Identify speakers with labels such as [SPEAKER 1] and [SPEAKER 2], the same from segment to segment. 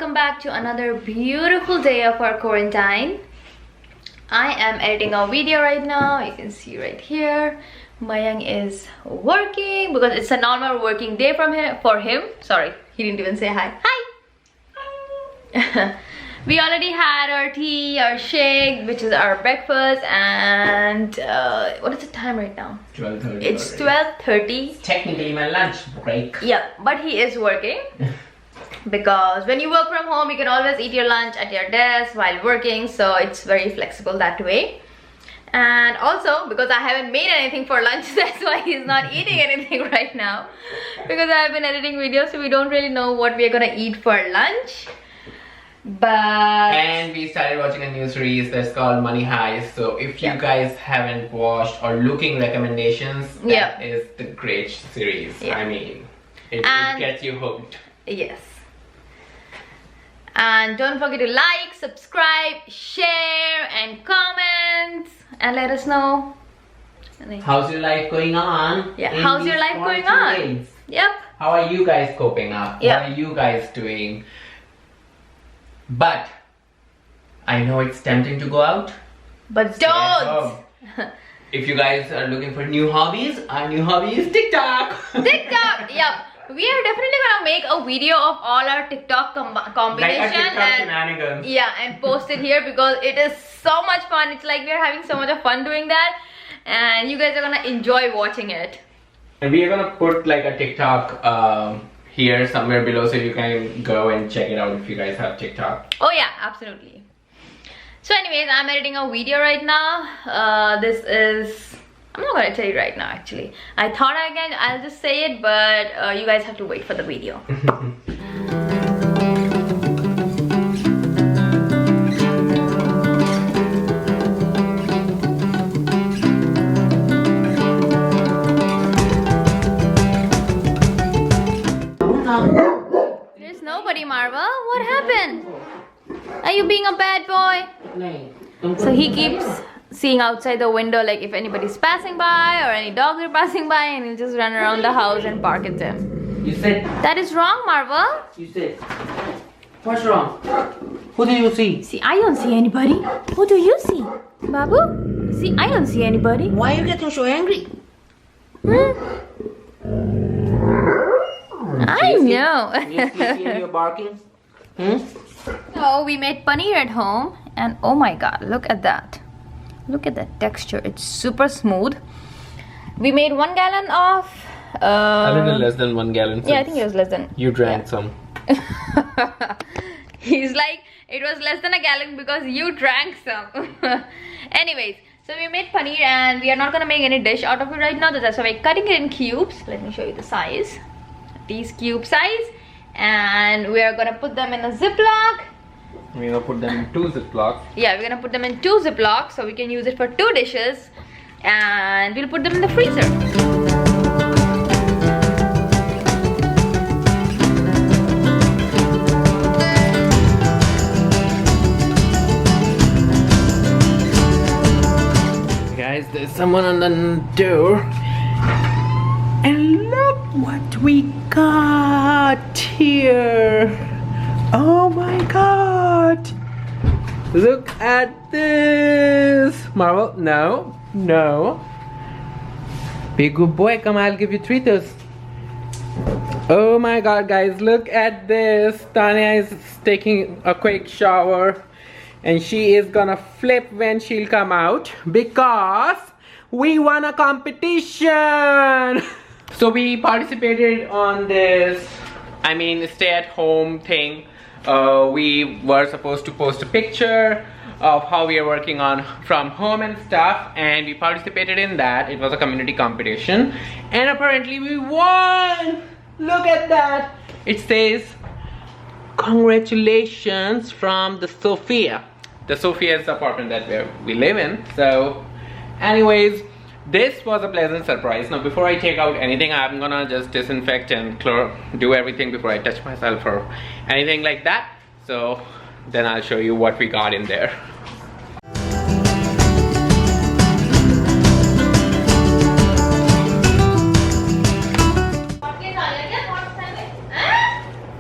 [SPEAKER 1] welcome back to another beautiful day of our quarantine. I am editing a video right now. You can see right here. Mayang is working because it's a normal working day for him. Sorry, he didn't even say hi. Hi! We already had our tea, our shake, which is our breakfast, and what is the time right now?
[SPEAKER 2] 12:30.
[SPEAKER 1] It's 12:30.
[SPEAKER 2] Technically my lunch break.
[SPEAKER 1] Yeah, but he is working. Because when you work from home, you can always eat your lunch at your desk while working, so it's very flexible that way. And also because I haven't made anything for lunch, that's why he's not eating anything right now, because I've been editing videos, so we don't really know what we're gonna eat for lunch. And
[SPEAKER 2] we started watching a new series that's called Money Heist. So if you guys haven't watched or looking recommendations, that is the great series. I mean, it gets you hooked.
[SPEAKER 1] Yes. And don't forget to like, subscribe, share and comment and let us know
[SPEAKER 2] how's your life going on.
[SPEAKER 1] How's your life going on days? Yep.
[SPEAKER 2] How are you guys coping up? What are you guys doing? But I know it's tempting to go out,
[SPEAKER 1] but don't.
[SPEAKER 2] If you guys are looking for new hobbies, our new hobby is TikTok.
[SPEAKER 1] TikTok. Yep. We are definitely gonna make a video of all our TikTok combination,
[SPEAKER 2] like TikTok shenanigans.
[SPEAKER 1] And post it here because it is so much fun. It's like we're having so much of fun doing that, and you guys are gonna enjoy watching it.
[SPEAKER 2] And we are gonna put like a TikTok here somewhere below, so you can go and check it out if you guys have TikTok.
[SPEAKER 1] Oh yeah, absolutely. So anyways, I'm editing a video right now. This is, I'm not gonna tell you right now actually. I thought I'll just say it, but you guys have to wait for the video. There's nobody, Marvel. What happened? Are you being a bad boy? So he keeps seeing outside the window, like if anybody's passing by or any dogs are passing by, and he'll just run around the house and bark at them.
[SPEAKER 2] You said
[SPEAKER 1] that is wrong, Marvel.
[SPEAKER 2] You said what's wrong? Who do you see?
[SPEAKER 1] See, I don't see anybody. Who do you see, Babu? See, I don't see anybody.
[SPEAKER 2] Why are you getting so angry?
[SPEAKER 1] I know.
[SPEAKER 2] You're sleeping and you're barking?
[SPEAKER 1] So we made paneer at home, and oh my god, look at that. Look at that texture. It's super smooth. We made 1 gallon of
[SPEAKER 2] a little less than 1 gallon.
[SPEAKER 1] Yeah, I think it was less than.
[SPEAKER 2] You drank some.
[SPEAKER 1] He's like, it was less than a gallon because you drank some. Anyways, so we made paneer, and we are not gonna make any dish out of it right now. That's why we're cutting it in cubes. Let me show you the size. These cube size, and we are gonna put them in a Ziploc.
[SPEAKER 2] We're gonna put them in 2 Ziplocs.
[SPEAKER 1] Yeah, we're gonna put them in 2 Ziplocs so we can use it for 2 dishes, and we'll put them in the freezer.
[SPEAKER 2] Guys, there's someone on the door. And look what we got here. Oh my god. Look at this. Marvel, no. Be a good boy. Come, I'll give you treats. Oh my god, guys, look at this. Tanya is taking a quick shower, and she is gonna flip when she'll come out because we won a competition. So we participated on this, stay at home thing. We were supposed to post a picture of how we are working on from home and stuff, and we participated in that. It was a community competition, and apparently we won. Look at that. It says congratulations from the Sophia. The Sophia is the apartment that we live in. So anyways, this was a pleasant surprise. Now before I take out anything, I'm gonna just disinfect and do everything before I touch myself or anything like that. So then I'll show you what we got in there.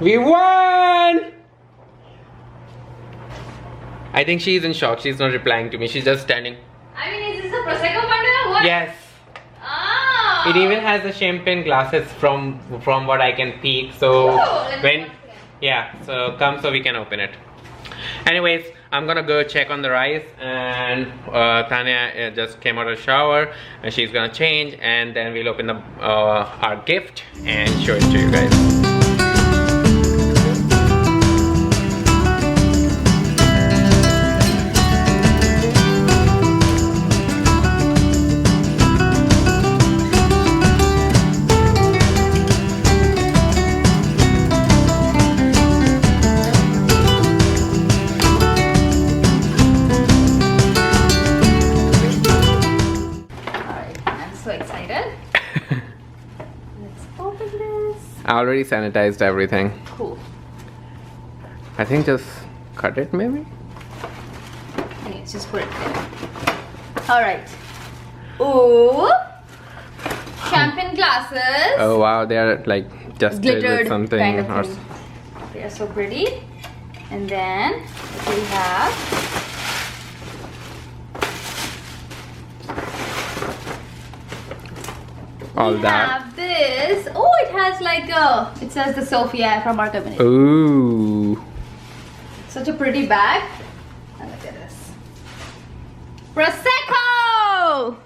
[SPEAKER 2] We won! I think she's in shock. She's not replying to me. She's just standing.
[SPEAKER 1] I mean, is this a Prosecco bottle or what?
[SPEAKER 2] Yes.
[SPEAKER 1] Oh.
[SPEAKER 2] It even has the champagne glasses from what I can peek. So so come so we can open it. Anyways, I'm gonna go check on the rice, and Tanya just came out of the shower and she's gonna change, and then we'll open the our gift and show it to you guys. I already sanitized everything.
[SPEAKER 1] Cool.
[SPEAKER 2] I think just cut it maybe?
[SPEAKER 1] Okay, just put it there. Alright. Ooh. Champagne glasses.
[SPEAKER 2] Oh wow, they are like just
[SPEAKER 1] glittered
[SPEAKER 2] with something.
[SPEAKER 1] Kind of thing. They are so pretty. And then we have
[SPEAKER 2] all
[SPEAKER 1] we
[SPEAKER 2] that.
[SPEAKER 1] have this. Oh, it has like a, it says the Sophia from our community.
[SPEAKER 2] Ooh.
[SPEAKER 1] Such a pretty bag. And look at this. Prosecco!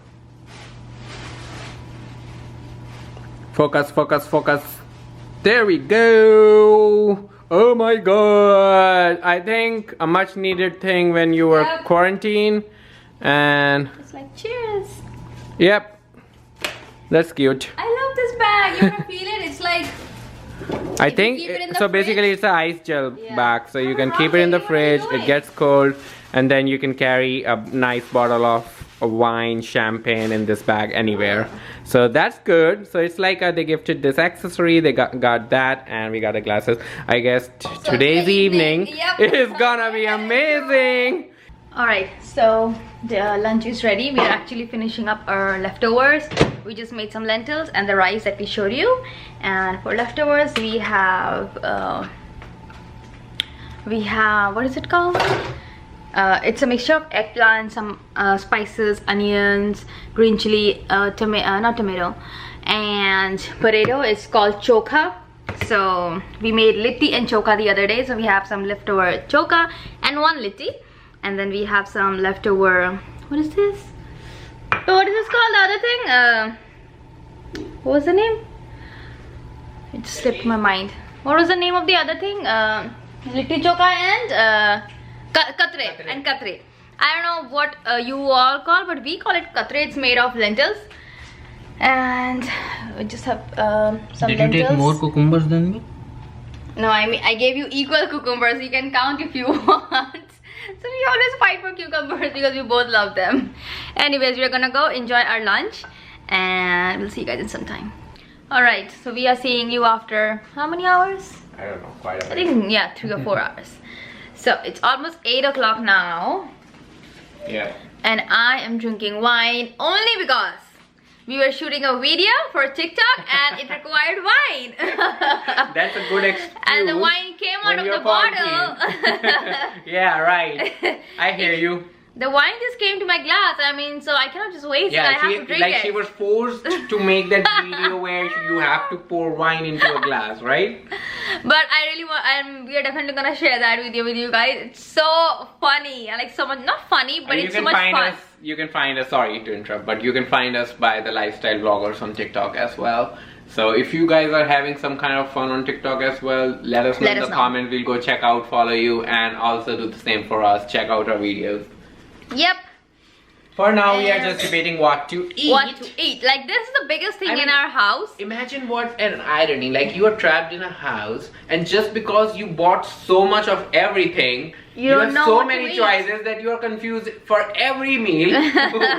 [SPEAKER 2] Focus, focus, focus. There we go. Oh my god. I think a much needed thing when you were quarantined. And
[SPEAKER 1] it's like cheers.
[SPEAKER 2] Yep. That's cute.
[SPEAKER 1] I love this bag. You wanna feel it? It's like
[SPEAKER 2] I think so. Basically, it's an ice gel bag, so you can keep it in the fridge. It gets cold, and then you can carry a nice bottle of wine, champagne in this bag anywhere. So that's good. So it's like they gifted this accessory. They got that, and we got the glasses. I guess today's evening is gonna be amazing.
[SPEAKER 1] Alright, so the lunch is ready. We are actually finishing up our leftovers. We just made some lentils and the rice that we showed you. And for leftovers, we have what is it called? It's a mixture of eggplant, some spices, onions, green chili, not tomato, and potato. It's called choka. So we made litti and choka the other day. So we have some leftover choka and one litti. And then we have some leftover, what is this? What is this called, the other thing? What was the name? It just slipped my mind. What was the name of the other thing? Litti choka and katre. And katre. I don't know what you all call, but we call it katre. It's made of lentils. And we just have some lentils.
[SPEAKER 2] Did you take more cucumbers than me?
[SPEAKER 1] No, I mean, I gave you equal cucumbers. You can count if you want. So we always fight for cucumbers because we both love them. Anyways, we're gonna go enjoy our lunch and we'll see you guys in some time. Alright, so we are seeing you after how many hours?
[SPEAKER 2] I don't know, quite a bit.
[SPEAKER 1] I think, yeah, 3 or 4 hours. So it's almost 8 o'clock now.
[SPEAKER 2] Yeah.
[SPEAKER 1] And I am drinking wine only because we were shooting a video for TikTok and it required wine.
[SPEAKER 2] That's a good excuse.
[SPEAKER 1] And the wine came out of the bottle.
[SPEAKER 2] Yeah, right. I hear you.
[SPEAKER 1] The wine just came to my glass. I mean, so I cannot just waste it. I have to drink it.
[SPEAKER 2] She was forced to make that video where you have to pour wine into a glass, right?
[SPEAKER 1] But I really want, and we are definitely gonna share that video with you guys. It's so funny. I like so much, not funny, but it's so much fun.
[SPEAKER 2] You can find us, sorry to interrupt, but you can find us by the lifestyle vloggers on TikTok as well. So if you guys are having some kind of fun on TikTok as well, let us know in the comment. We'll go check out, follow you, and also do the same for us. Check out our videos.
[SPEAKER 1] Yep.
[SPEAKER 2] For now, we are just debating what to eat.
[SPEAKER 1] What to eat. Like, this is the biggest thing in our house.
[SPEAKER 2] Imagine what an irony. Like, you are trapped in a house, and just because you bought so much of everything, you have so many choices that you are confused for every meal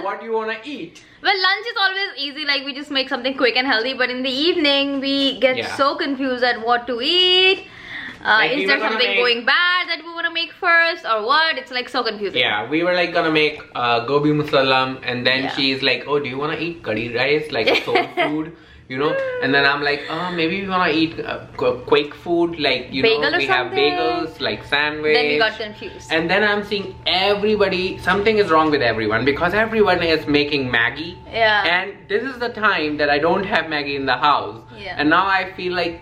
[SPEAKER 2] what you want to eat.
[SPEAKER 1] Well, lunch is always easy. Like, we just make something quick and healthy. But in the evening, we get so confused at what to eat. Like is there something going bad that we want to make first or what? It's like so confusing.
[SPEAKER 2] Yeah, we were like gonna make gobi musallam, and then she's like, oh, do you want to eat curry rice, like soul food? you know. And then I'm like, oh, maybe we want to eat quick food, like, you
[SPEAKER 1] Bagel
[SPEAKER 2] know,
[SPEAKER 1] or
[SPEAKER 2] we have
[SPEAKER 1] something.
[SPEAKER 2] bagels, like sandwich.
[SPEAKER 1] Then we got confused.
[SPEAKER 2] And then I'm seeing everybody, something is wrong with everyone, because everyone is making Maggie.
[SPEAKER 1] Yeah.
[SPEAKER 2] And this is the time that I don't have Maggie in the house.
[SPEAKER 1] Yeah.
[SPEAKER 2] And now I feel like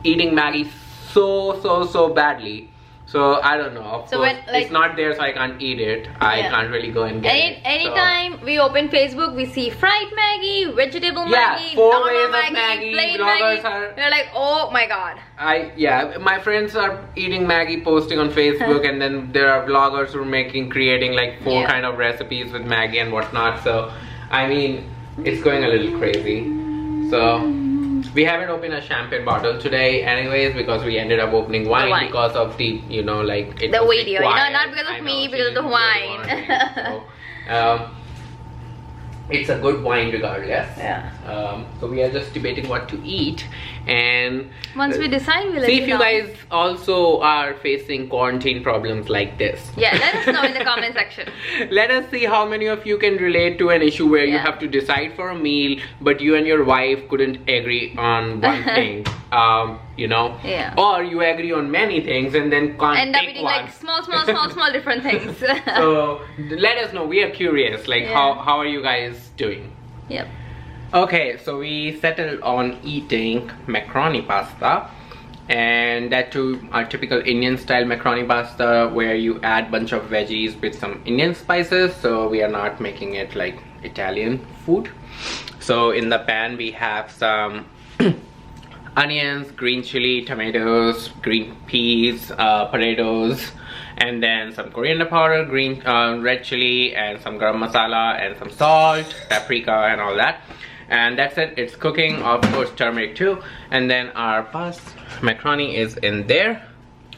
[SPEAKER 2] eating Maggie so badly. So I don't know. Of
[SPEAKER 1] So
[SPEAKER 2] course,
[SPEAKER 1] when, like,
[SPEAKER 2] it's not there, so I can't eat it. I can't really go and get it.
[SPEAKER 1] Anytime we open Facebook, we see fried Maggie, vegetable
[SPEAKER 2] Yeah,
[SPEAKER 1] Maggie,
[SPEAKER 2] 4
[SPEAKER 1] normal
[SPEAKER 2] ways of
[SPEAKER 1] Maggie,
[SPEAKER 2] Maggie,
[SPEAKER 1] plain
[SPEAKER 2] bloggers
[SPEAKER 1] Maggie.
[SPEAKER 2] are-
[SPEAKER 1] We're like, oh my god.
[SPEAKER 2] My friends are eating Maggie, posting on Facebook, and then there are vloggers who are creating like 4
[SPEAKER 1] Yeah.
[SPEAKER 2] kind of recipes with Maggie and whatnot. So I mean, it's going a little crazy. So we haven't opened a champagne bottle today anyways, because we ended up opening wine because of the, you know, like it
[SPEAKER 1] The
[SPEAKER 2] was
[SPEAKER 1] video,
[SPEAKER 2] required.
[SPEAKER 1] not because of
[SPEAKER 2] I
[SPEAKER 1] me,
[SPEAKER 2] know,
[SPEAKER 1] because of the
[SPEAKER 2] she didn't really
[SPEAKER 1] wine.
[SPEAKER 2] wanna drink, so, it's a good wine regardless.
[SPEAKER 1] Yeah.
[SPEAKER 2] So we are just debating what to eat, and
[SPEAKER 1] Once we decide, we'll let
[SPEAKER 2] see if you
[SPEAKER 1] know.
[SPEAKER 2] guys also are facing quarantine problems like this.
[SPEAKER 1] Yeah, let us know in the comment section.
[SPEAKER 2] Let us see how many of you can relate to an issue where you
[SPEAKER 1] Yeah.
[SPEAKER 2] have to decide for a meal, but you and your wife couldn't agree on one thing. You know,
[SPEAKER 1] Yeah.
[SPEAKER 2] or you agree on many things and then can't
[SPEAKER 1] End up
[SPEAKER 2] pick
[SPEAKER 1] eating
[SPEAKER 2] one.
[SPEAKER 1] like small different things.
[SPEAKER 2] So let us know. We are curious. Like,
[SPEAKER 1] Yeah.
[SPEAKER 2] how are you guys doing?
[SPEAKER 1] Yep.
[SPEAKER 2] Okay, so we settled on eating macaroni pasta, and that too our typical Indian style macaroni pasta where you add bunch of veggies with some Indian spices. So we are not making it like Italian food. So in the pan we have some onions, green chili, tomatoes, green peas, potatoes, and then some coriander powder, red chili, and some garam masala, and some salt, paprika, and all that. And that's it. It's cooking. Of course, turmeric too. And then our macaroni is in there.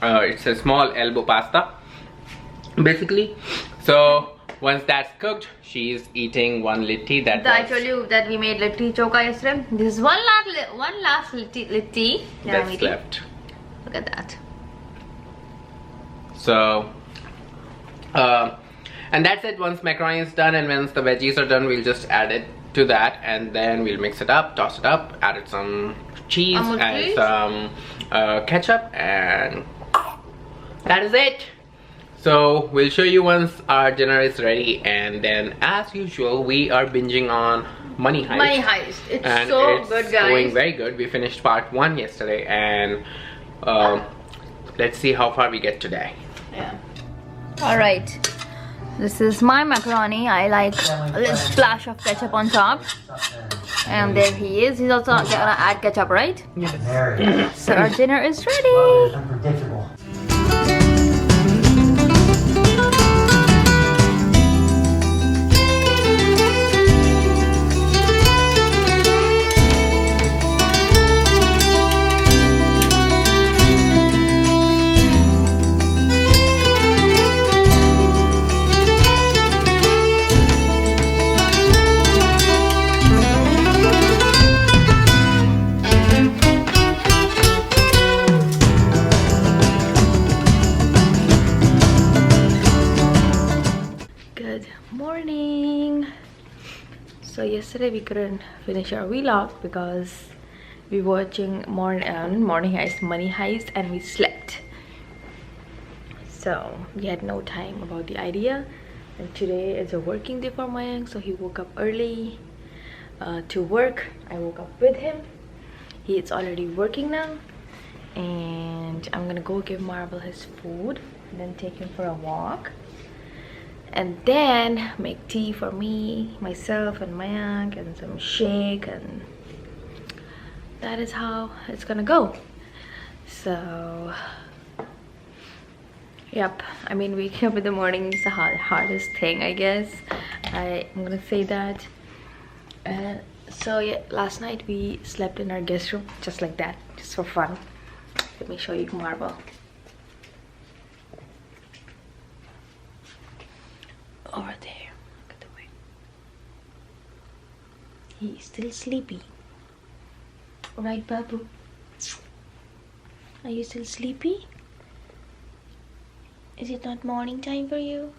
[SPEAKER 2] It's a small elbow pasta, basically. So once that's cooked, she's eating one litti.
[SPEAKER 1] I told you that we made litti choka yesterday. This is one last litti that I'm
[SPEAKER 2] that's
[SPEAKER 1] eating.
[SPEAKER 2] left.
[SPEAKER 1] Look at that.
[SPEAKER 2] So and that's it. Once macaroni is done and once the veggies are done, we'll just add it to that, and then we'll mix it up, toss it up, added some cheese and some ketchup, and that is it. So we'll show you once our dinner is ready, and then as usual we are binging on Money Heist.
[SPEAKER 1] Money Heist. It's
[SPEAKER 2] and
[SPEAKER 1] so
[SPEAKER 2] it's
[SPEAKER 1] good, guys.
[SPEAKER 2] going very good. We finished part 1 yesterday, and let's see how far we get today.
[SPEAKER 1] Yeah. Alright. This is my macaroni. I like a little splash of ketchup on top. And there he is. He's also gonna add ketchup, right?
[SPEAKER 2] Yes.
[SPEAKER 1] So our dinner is ready.
[SPEAKER 3] Unpredictable.
[SPEAKER 1] So yesterday we couldn't finish our vlog because we were watching Money Heist, and we slept. So we had no time about the idea. And today is a working day for Mayank, so he woke up early to work. I woke up with him. He is already working now, and I'm gonna go give Marvel his food and then take him for a walk, and then make tea for me, myself, and Mayank, and some shake, and that is how it's gonna go. So yep, I mean, waking up in the morning is the hardest thing, I guess. I'm gonna say that. So yeah, last night we slept in our guest room just like that, just for fun. Let me show you Marvel. Over there, look at the way. He's still sleepy. Right, Babu? Are you still sleepy? Is it not morning time for you?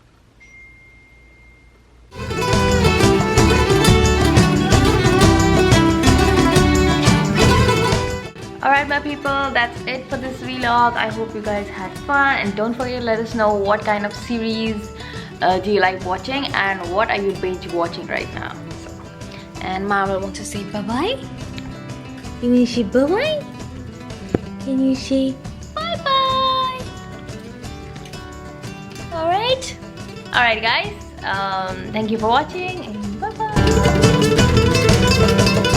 [SPEAKER 1] Alright my people, that's it for this vlog. I hope you guys had fun, and don't forget to let us know what kind of series do you like watching and what are you binge watching right now. So, and Mama wants to say bye-bye. Can you say bye-bye? Can you say bye-bye? Alright guys, thank you for watching and bye-bye.